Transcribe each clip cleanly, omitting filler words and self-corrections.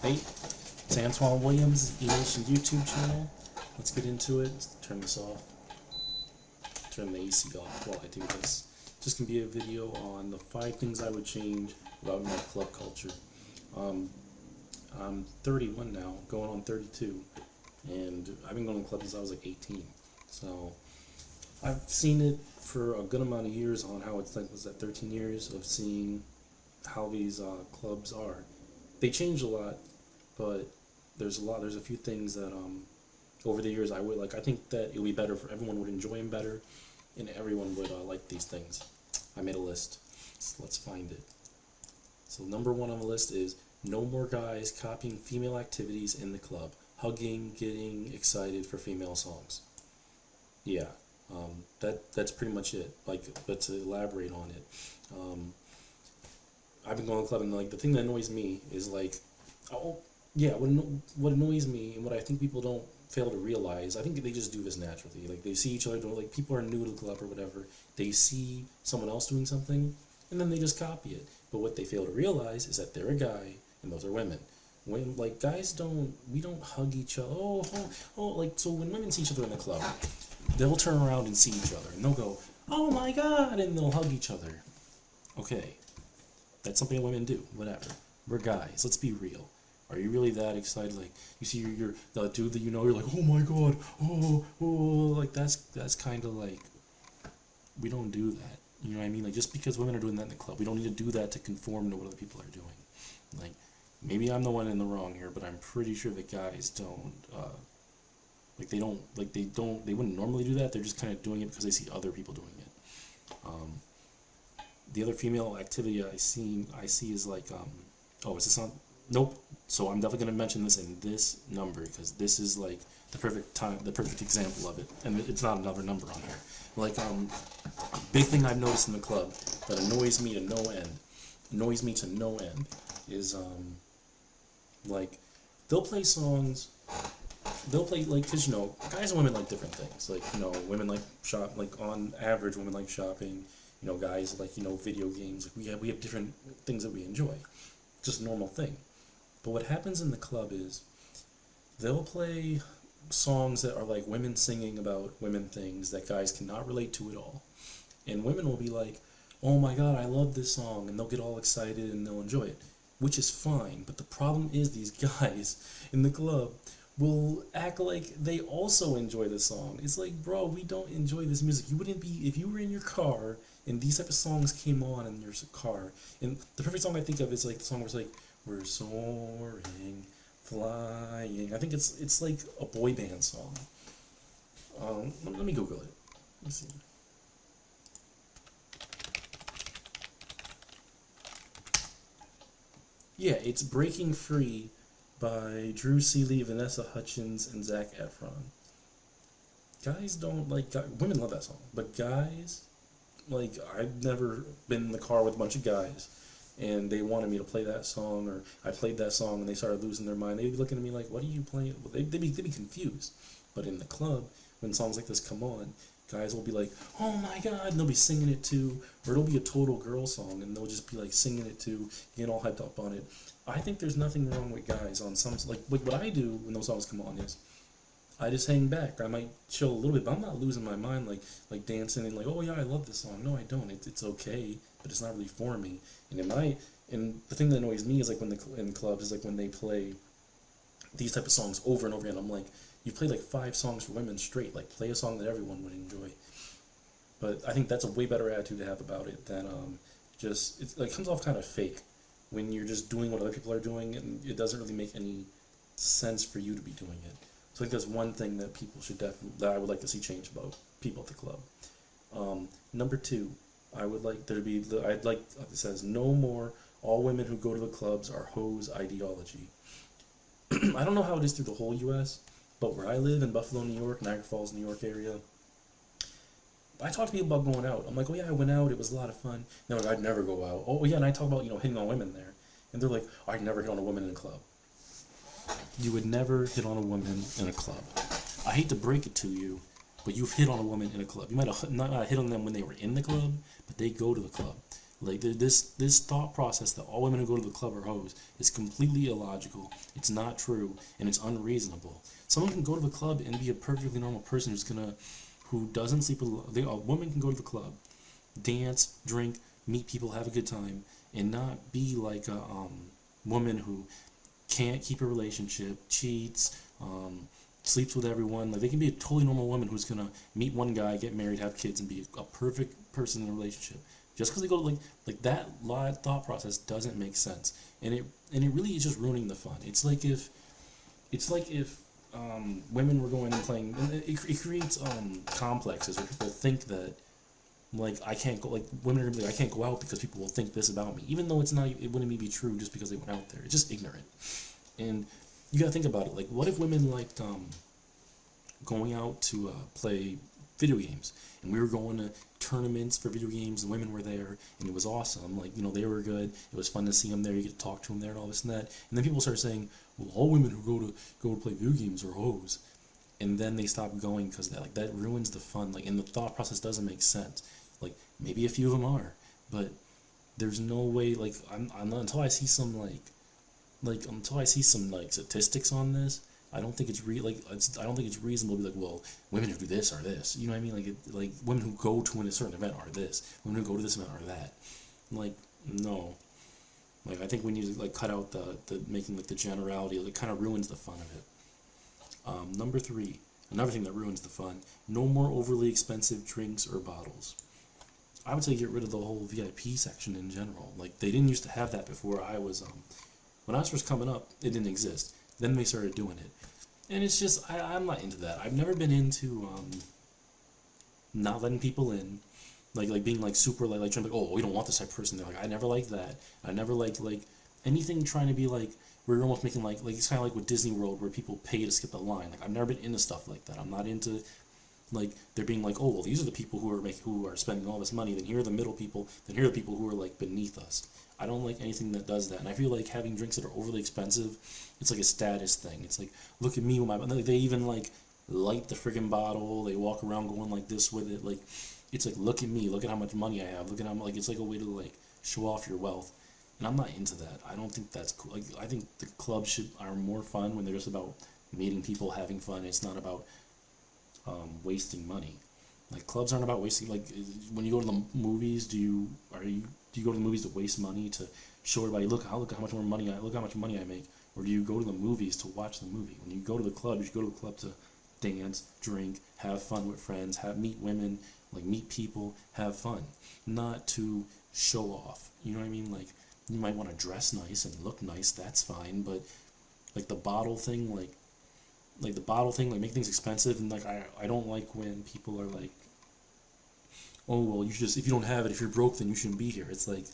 Hey, it's Antoine Williams, E-Nation YouTube channel. Let's get into it. Let's turn this off. Turn the AC off while I do this. Just gonna be a video on the 5 things I would change about my club culture. Um, I'm 31 now, going on 32, and I've been going to clubs since I was like 18. So I've seen it for a good amount of years on how it's like, was that 13 years of seeing how these clubs are. They change a lot, but there's a few things that over the years I think that it would be better for everyone, would enjoy them better, and everyone would like these things. I made a list, so let's find it. So number 1 on the list is no more guys copying female activities in the club, hugging, getting excited for female songs. Yeah, that's pretty much it. But to elaborate on it, I've been going to the club, and like the thing that annoys me is like, oh yeah, what annoys me and what I think people don't fail to realize, I think they just do this naturally. Like they see each other doing, like people are new to the club or whatever, they see someone else doing something, and then they just copy it. But what they fail to realize is that they're a guy and those are women. When like guys we don't hug each other. Like so when women see each other in the club, they'll turn around and see each other and they'll go, oh my god, and they'll hug each other. Okay, that's something women do. Whatever. We're guys. Let's be real. Are you really that excited? Like you see the dude that you know, you're like, oh my god, like that's kind of like, we don't do that. You know what I mean? Like just because women are doing that in the club, we don't need to do that to conform to what other people are doing. Like maybe I'm the one in the wrong here, but I'm pretty sure that guys don't. They wouldn't normally do that. They're just kind of doing it because they see other people doing it. The other female activity I see is like, is this on? Nope. So I'm definitely going to mention this in this number because this is like the perfect example of it, and it's not another number on here. Like a big thing I've noticed in the club that annoys me to no end, is like they'll play songs. They'll play like, because guys and women like different things. Like women like shop. Like on average, women like shopping. Guys like video games. Like we have different things that we enjoy. Just a normal thing. But what happens in the club is they'll play songs that are like women singing about women things that guys cannot relate to at all. And women will be like, oh my god, I love this song, and they'll get all excited and they'll enjoy it, which is fine. But the problem is these guys in the club will act like they also enjoy the song. It's like, bro, we don't enjoy this music. You wouldn't be, if you were in your car and these type of songs came on in your car. And the perfect song I think of is like the song where it's like, we're soaring, flying. I think it's like a boy band song. Let me Google it. Let me see. Yeah, it's Breaking Free by Drew Seeley, Vanessa Hudgens, and Zac Efron. Guys don't like, women love that song, but guys, like, I've never been in the car with a bunch of guys and they wanted me to play that song, or I played that song and they started losing their mind. They'd be looking at me like, what are you playing? They'd be confused. But in the club, when songs like this come on, guys will be like, oh my god, and they'll be singing it too, or it'll be a total girl song and they'll just be like singing it too, getting all hyped up on it. I think there's nothing wrong with guys on some, like what I do when those songs come on is I just hang back. I might chill a little bit, but I'm not losing my mind like dancing and like, oh yeah, I love this song. No, I don't. It's okay, but it's not really for me. And the thing that annoys me is like when in clubs is like when they play these type of songs over and over again. I'm like, you played like 5 songs for women straight. Like play a song that everyone would enjoy. But I think that's a way better attitude to have about it than it like comes off kind of fake when you're just doing what other people are doing and it doesn't really make any sense for you to be doing it. So I think that's one thing that people should that I would like to see change about people at the club. Number 2, I would like there to be it says no more all women who go to the clubs are hoes ideology. I don't know how it is through the whole U.S., but where I live in Buffalo, New York, Niagara Falls, New York area, I talk to people about going out. I'm like, oh yeah, I went out, it was a lot of fun. They're like, I'd never go out. Oh yeah, and I talk about hitting on women there, and they're like, I'd never hit on a woman in a club. You would never hit on a woman in a club. I hate to break it to you, but you've hit on a woman in a club. You might have not hit on them when they were in the club, but they go to the club. Like this thought process that all women who go to the club are hoes is completely illogical. It's not true and it's unreasonable. Someone can go to the club and be a perfectly normal person who doesn't sleep with a woman can go to the club, dance, drink, meet people, have a good time, and not be like a woman who can't keep a relationship, cheats, sleeps with everyone. Like they can be a totally normal woman who's gonna meet one guy, get married, have kids, and be a perfect person in a relationship. Just because they go to like that thought process doesn't make sense, and it really is just ruining the fun. It's like if women were going and playing, and it creates complexes where people think that like I can't go, like women are gonna be like I can't go out because people will think this about me, even though it wouldn't be true just because they went out there. It's just ignorant, and you gotta think about it. Like, what if women liked going out to play video games, and we were going to tournaments for video games, and women were there, and it was awesome. Like, you know, they were good. It was fun to see them there. You get to talk to them there, and all this and that. And then people start saying, "Well, all women who go to play video games are hoes," and then they stop going because that ruins the fun. Like, and the thought process doesn't make sense. Like, maybe a few of them are, but there's no way. Like, I'm not, until I see some statistics on this. I don't think it's I don't think it's reasonable to be like, well, women who do this are this. You know what I mean? Like women who go to a certain event are this. Women who go to this event are that. Like, no. Like, I think we need to like cut out the making like the generality. It kind of ruins the fun of it. Number 3, another thing that ruins the fun: no more overly expensive drinks or bottles. I would say get rid of the whole VIP section in general. Like, they didn't used to have that before I was when I was first coming up. It didn't exist. Then they started doing it, and it's just I'm not into that. I've never been into not letting people in, like being like super like trying to be, oh, we don't want this type of person. They're like, I never liked that. I never liked like anything trying to be like where you're almost making like it's kind of like with Disney World where people pay to skip a line. Like, I've never been into stuff like that. I'm not into like they're being like, oh, well, these are the people who are spending all this money. Then here are the middle people. Then here are the people who are like beneath us. I don't like anything that does that, and I feel like having drinks that are overly expensive, it's like a status thing. It's like, look at me with my. They even like light the friggin' bottle. They walk around going like this with it. Like, it's like, look at me. Look at how much money I have. Look at how like it's like a way to like show off your wealth, and I'm not into that. I don't think that's cool. Like, I think the clubs are more fun when they're just about meeting people, having fun. It's not about wasting money. Like, clubs aren't about wasting. Like, when you go to the movies, do you go to the movies to waste money to show everybody, look how much money I make, or do you go to the movies to watch the movie? When you go to the club, you should go to the club to dance, drink, have fun with friends, meet women, like meet people, have fun, not to show off. You know what I mean? Like, you might want to dress nice and look nice. That's fine, but like the bottle thing, like make things expensive, and like I don't like when people are like, oh, well, you should just, if you don't have it, if you're broke, then you shouldn't be here. It's like,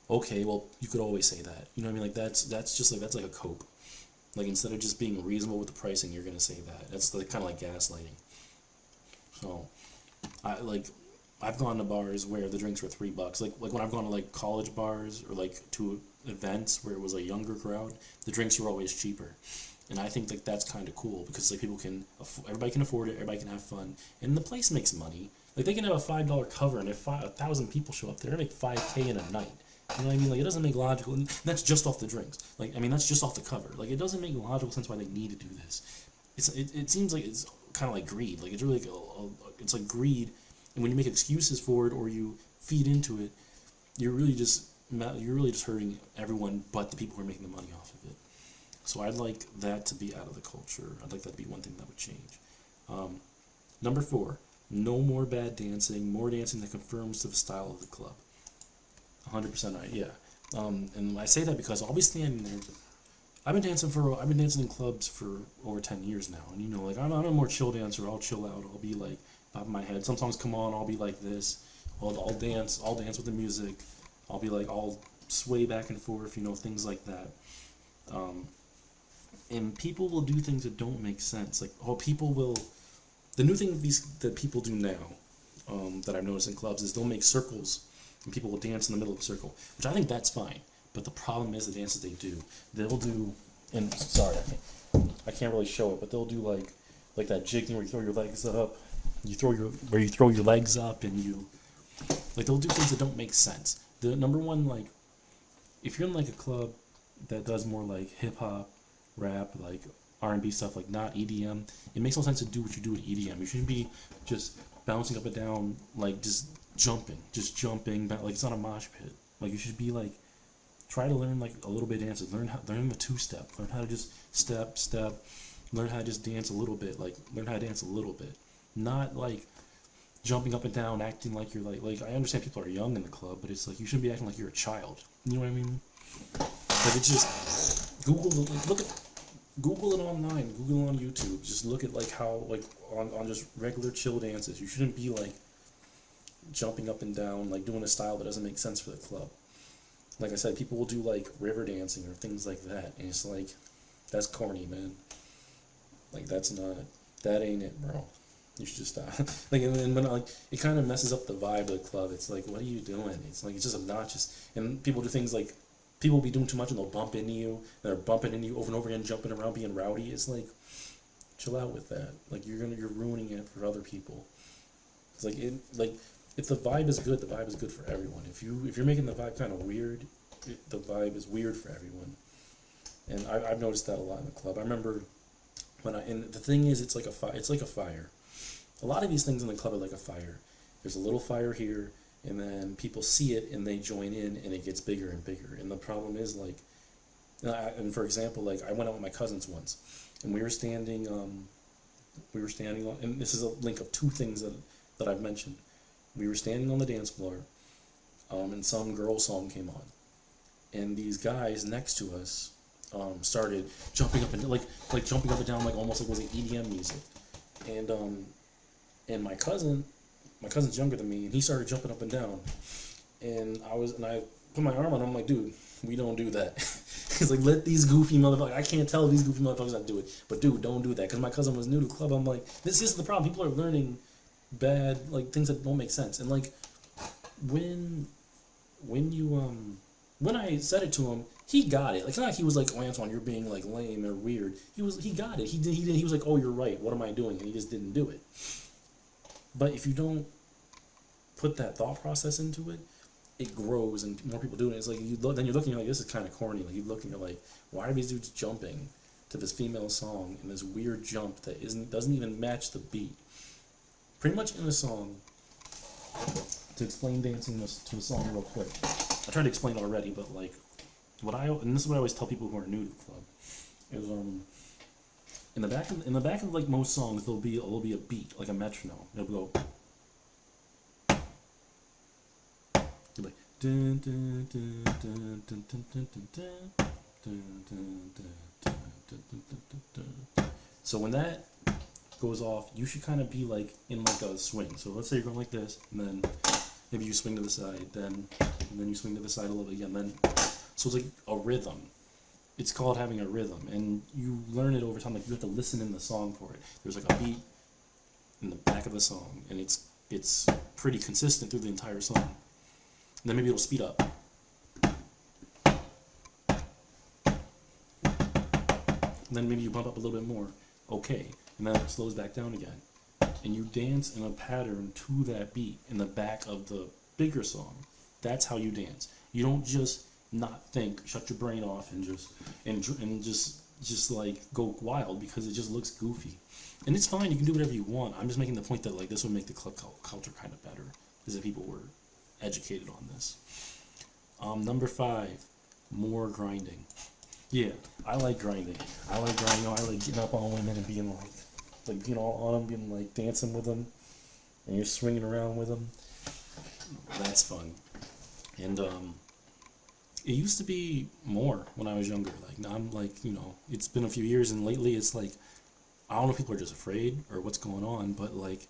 okay, well, you could always say that. You know what I mean? Like, that's just like, that's like a cope. Like, instead of just being reasonable with the pricing, you're gonna say that. That's like kind of like gaslighting. So, I've gone to bars where the drinks were $3. Like when I've gone to like college bars or like to events where it was a younger crowd, the drinks were always cheaper. And I think like that's kind of cool because like everybody can afford it, everybody can have fun, and the place makes money. Like, they can have a $5 cover, and if 1,000 people show up, they're gonna make $5K in a night. You know what I mean? Like, it doesn't make logical, and that's just off the drinks. Like, I mean, that's just off the cover. Like, it doesn't make logical sense why they need to do this. It seems like it's kind of like greed. Like, it's really like it's like greed, and when you make excuses for it or you feed into it, you're really just hurting everyone but the people who are making the money off of it. So I'd like that to be out of the culture. I'd like that to be one thing that would change. Number 4. No more bad dancing, more dancing that conforms to the style of the club. 100% right, yeah. And I say that because I'll be standing there. I've been dancing in clubs for over 10 years now, and you know, like I'm a more chill dancer. I'll chill out. I'll be like bobbing my head. Some songs come on, I'll be like this. I'll dance with the music. I'll sway back and forth, you know, things like that. And people will do things that don't make sense. Like, the new thing that people do now, that I've noticed in clubs, is they'll make circles, and people will dance in the middle of a circle, which I think that's fine. But the problem is the dances they do. They'll do, and sorry, I can't really show it, but they'll do like that jig thing where you throw your legs up, and they'll do things that don't make sense. The number one, like, if you're in like a club that does more like hip hop, rap, like R&B stuff, like not EDM, it makes no sense to do what you do with EDM. You shouldn't be just bouncing up and down, like just jumping, like it's not a mosh pit. Like you should be like, try to learn like a little bit of dances. Learn the two step. Learn how to just step. Learn how to just dance a little bit. Like learn how to dance a little bit. Not like jumping up and down, acting like you're like I understand people are young in the club, but it's like you shouldn't be acting like you're a child. You know what I mean? Like it's just Google it online, Google it on YouTube. Just look at like how like on just regular chill dances. You shouldn't be like jumping up and down, like doing a style that doesn't make sense for the club. Like I said, people will do like river dancing or things like that, and it's like that's corny, man. Like that ain't it, bro. You should just stop. Like and then when like it kind of messes up the vibe of the club. It's like, what are you doing? It's like it's just obnoxious, and people do things like people will be doing too much and they'll bump into you. And they're bumping into you over and over again, jumping around, being rowdy. It's like, chill out with that. Like you're ruining it for other people. It's like if the vibe is good, the vibe is good for everyone. If you're making the vibe kind of weird, the vibe is weird for everyone. And I've noticed that a lot in the club. I remember and the thing is, it's like a fire. A lot of these things in the club are like a fire. There's a little fire here, and then people see it and they join in, and it gets bigger and bigger. And the problem is like, and for example, like I went out with my cousins once, and we were standing on, and this is a link of two things that I've mentioned. We were standing on the dance floor, and some girl song came on, and these guys next to us started jumping up and like jumping up and down, like almost like it was like EDM music, and my cousin's younger than me, and he started jumping up and down, and I put my arm on him. I'm like, dude, we don't do that. He's like, let these goofy motherfuckers. I can't tell these goofy motherfuckers not to do it, but dude, don't do that. Because my cousin was new to the club. I'm like, this is the problem. People are learning bad like things that don't make sense, and like when I said it to him, he got it. Like, it's not like he was like, oh, Antoine, you're being like lame or weird. He got it. He was like, oh, you're right. What am I doing? And he just didn't do it. But if you don't put that thought process into it, it grows and more people do it. It's like then you're looking, you're like, this is kind of corny. Like you look and you're like, why are these dudes jumping to this female song in this weird jump that doesn't even match the beat? Pretty much in a song, to explain dancing to a song real quick. I tried to explain it already, but like and this is what I always tell people who are new to the club is in the back of like most songs there'll be a beat, like a metronome. It'll go like dun, dun, dun, dun, dun, dun, dun, dun, dun, dun, dun, dun, dun, dun. So when that goes off, you should kind of be like in like a swing. So let's say you're going like this, and then maybe you swing to the side, and then you swing to the side a little bit again. Then so it's like a rhythm. It's called having a rhythm, and you learn it over time. Like you have to listen in the song for it. There's like a beat in the back of the song, and it's pretty consistent through the entire song. And then maybe it'll speed up. And then maybe you bump up a little bit more. Okay. And then it slows back down again. And you dance in a pattern to that beat in the back of the bigger song. That's how you dance. You don't just not think, shut your brain off, and just like go wild because it just looks goofy. And it's fine, you can do whatever you want. I'm just making the point that like this would make the club culture kind of better, because if people were educated on this. Number 5, more grinding. Yeah, I like grinding. I like getting up on women and being like being all on them, being like dancing with them, and you're swinging around with them. That's fun. And it used to be more when I was younger. Like now I'm like, it's been a few years, and lately it's like, I don't know if people are just afraid or what's going on, but like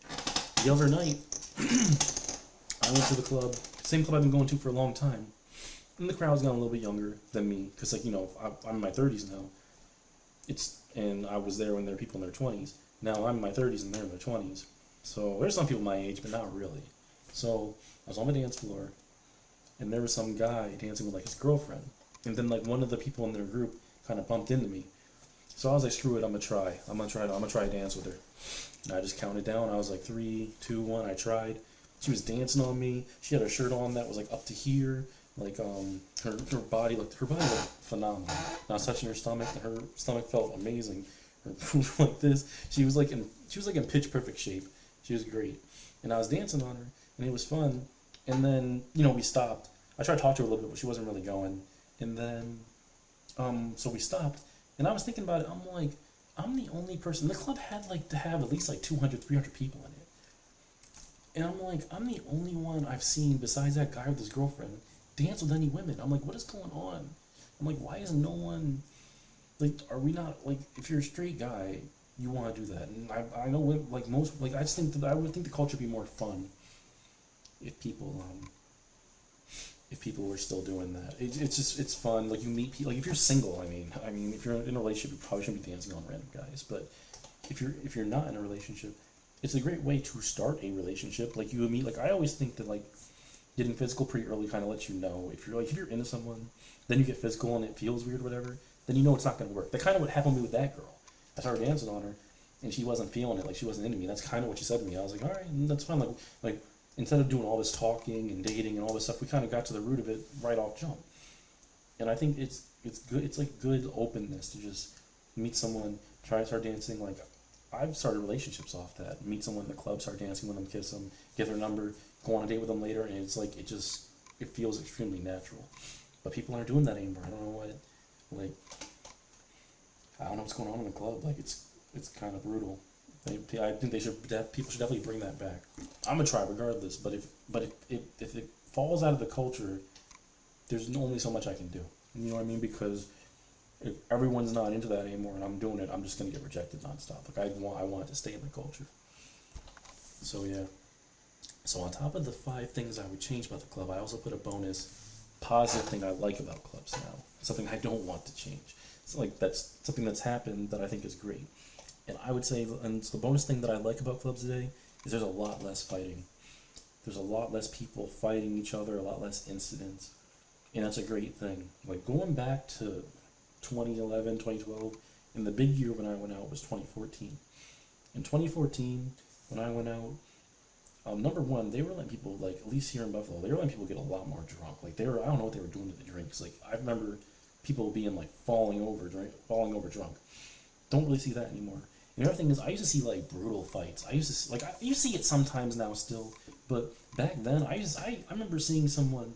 the other night I went to the club, same club I've been going to for a long time, and the crowd's gotten a little bit younger than me, because like I'm in my 30s now. And I was there when there were people in their 20s. Now I'm in my 30s and they're in their 20s. So there's some people my age, but not really. So I was on the dance floor, and there was some guy dancing with like his girlfriend, and then like one of the people in their group kind of bumped into me. So I was like, screw it, I'm gonna try to dance with her. And I just counted down. I was like 3, 2, 1. I tried. She was dancing on me. She had a shirt on that was like up to here. Her body looked phenomenal. And I was touching her stomach, and her stomach felt amazing. Like this, she was like in pitch perfect shape. She was great, and I was dancing on her, and it was fun. And then we stopped. I tried to talk to her a little bit, but she wasn't really going. And then so we stopped, and I was thinking about it. I'm like, I'm the only person. The club had like to have at least like 200, 300 people in it. And I'm like, I'm the only one I've seen besides that guy with his girlfriend dance with any women. I'm like, what is going on? I'm like, why is no one like? Are we not like? If you're a straight guy, you want to do that. And I know like most like I just think that I would think the culture would be more fun if people were still doing that. It's fun. Like you meet people. Like if you're single, I mean, if you're in a relationship, you probably shouldn't be dancing on random guys. But if you're not in a relationship, it's a great way to start a relationship. Like you would meet. Like I always think that like getting physical pretty early kind of lets you know if you're into someone, then you get physical and it feels weird, or whatever. Then you know it's not going to work. That kind of what happened to me with that girl. I started dancing on her, and she wasn't feeling it. Like she wasn't into me. That's kind of what she said to me. I was like, all right, that's fine. Like instead of doing all this talking and dating and all this stuff, we kind of got to the root of it right off jump. And I think it's good. It's like good openness to just meet someone, try to start dancing. Like I've started relationships off that. Meet someone in the club, start dancing with them, kiss them, get their number, go on a date with them later, and it's like it feels extremely natural. But people aren't doing that anymore. I don't know what, like, I don't know what's going on in the club. Like it's kind of brutal. I think people should definitely bring that back. I'm gonna try regardless. But if it falls out of the culture, there's only so much I can do. You know what I mean? Because if everyone's not into that anymore and I'm doing it, I'm just gonna get rejected nonstop. Like I want it to stay in the culture. So yeah. So on top of the 5 things I would change about the club, I also put a bonus positive thing I like about clubs now. Something I don't want to change. It's like that's something that's happened that I think is great. And I would say, and the bonus thing that I like about clubs today is there's a lot less fighting. There's a lot less people fighting each other, a lot less incidents. And that's a great thing. Like going back to 2011, 2012, and the big year when I went out was 2014. In 2014, when I went out, number one, they were letting people, like, at least here in Buffalo, they were letting people get a lot more drunk. Like, I don't know what they were doing to the drinks. Like, I remember people being, like, falling over drunk. Don't really see that anymore. And the other thing is, I used to see, like, brutal fights. You see it sometimes now still, but back then, I remember seeing someone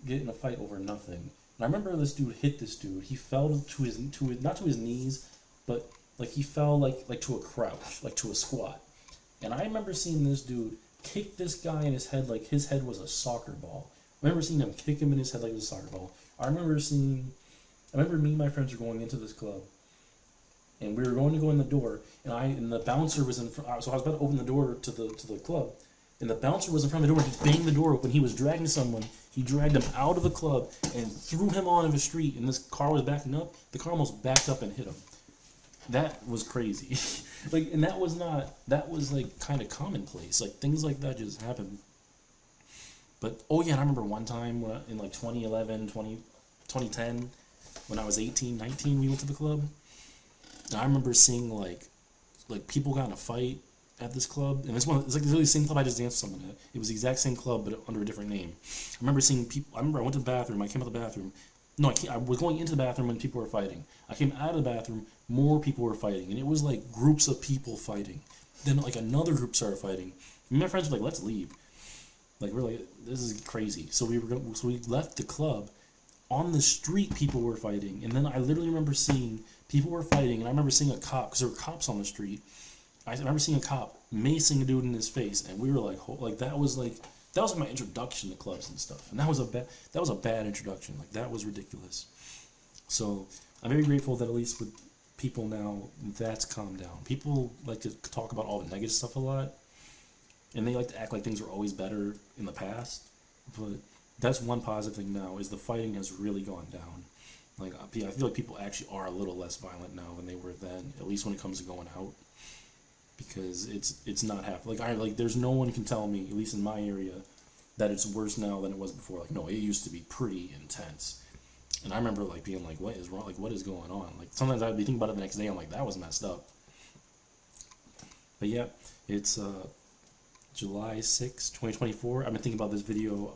get in a fight over nothing. And I remember this dude hit this dude. He fell not to his knees, but, like, he fell, like to a crouch, like to a squat. And I remember seeing this dude kick this guy in his head like his head was a soccer ball. I remember seeing him kick him in his head like it was a soccer ball. I remember me and my friends were going into this club, and we were going to go in the door, and the bouncer was in front. So I was about to open the door to the club, and the bouncer was in front of the door. He banged the door open. He was dragging someone. He dragged him out of the club and threw him onto the street. And this car was backing up. The car almost backed up and hit him. That was crazy. Like, and that was like kind of commonplace. Like things like that just happen. But oh yeah, and I remember one time in like 2010, when I was 18, 19, we went to the club. And I remember seeing like people got in a fight at this club, and it's like literally the same club I just danced with someone at. It was the exact same club but under a different name. I remember seeing people. I went to the bathroom. I came out of the bathroom. No, I was going into the bathroom when people were fighting. I came out of the bathroom, more people were fighting, and it was like groups of people fighting. Then like another group started fighting. And my friends were like, "Let's leave." Like we're like, "This is crazy." So we left the club. On the street, people were fighting, and then I literally remember seeing people were fighting, and I remember seeing a cop because there were cops on the street. I remember seeing a cop macing a dude in his face, and we were like, that was like my introduction to clubs and stuff, and that was a bad introduction. Like that was ridiculous. So I'm very grateful that at least with people now, that's calmed down. People like to talk about all the negative stuff a lot, and they like to act like things were always better in the past. But that's one positive thing now is the fighting has really gone down. Like I feel like people actually are a little less violent now than they were then, at least when it comes to going out. Because it's not half like there's no one can tell me, at least in my area, that it's worse now than it was before. Like no, it used to be pretty intense. And I remember like being like, what is wrong? Like what is going on? Like sometimes I'd be thinking about it the next day. I'm like, that was messed up. But yeah, it's July 6, 2024. I've been thinking about this video.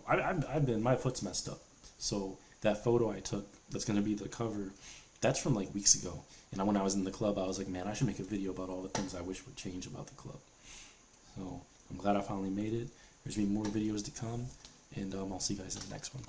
My foot's messed up. So that photo I took that's going to be the cover, that's from like weeks ago. And when I was in the club, I was like, man, I should make a video about all the things I wish would change about the club. So I'm glad I finally made it. There's going to be more videos to come. And I'll see you guys in the next one.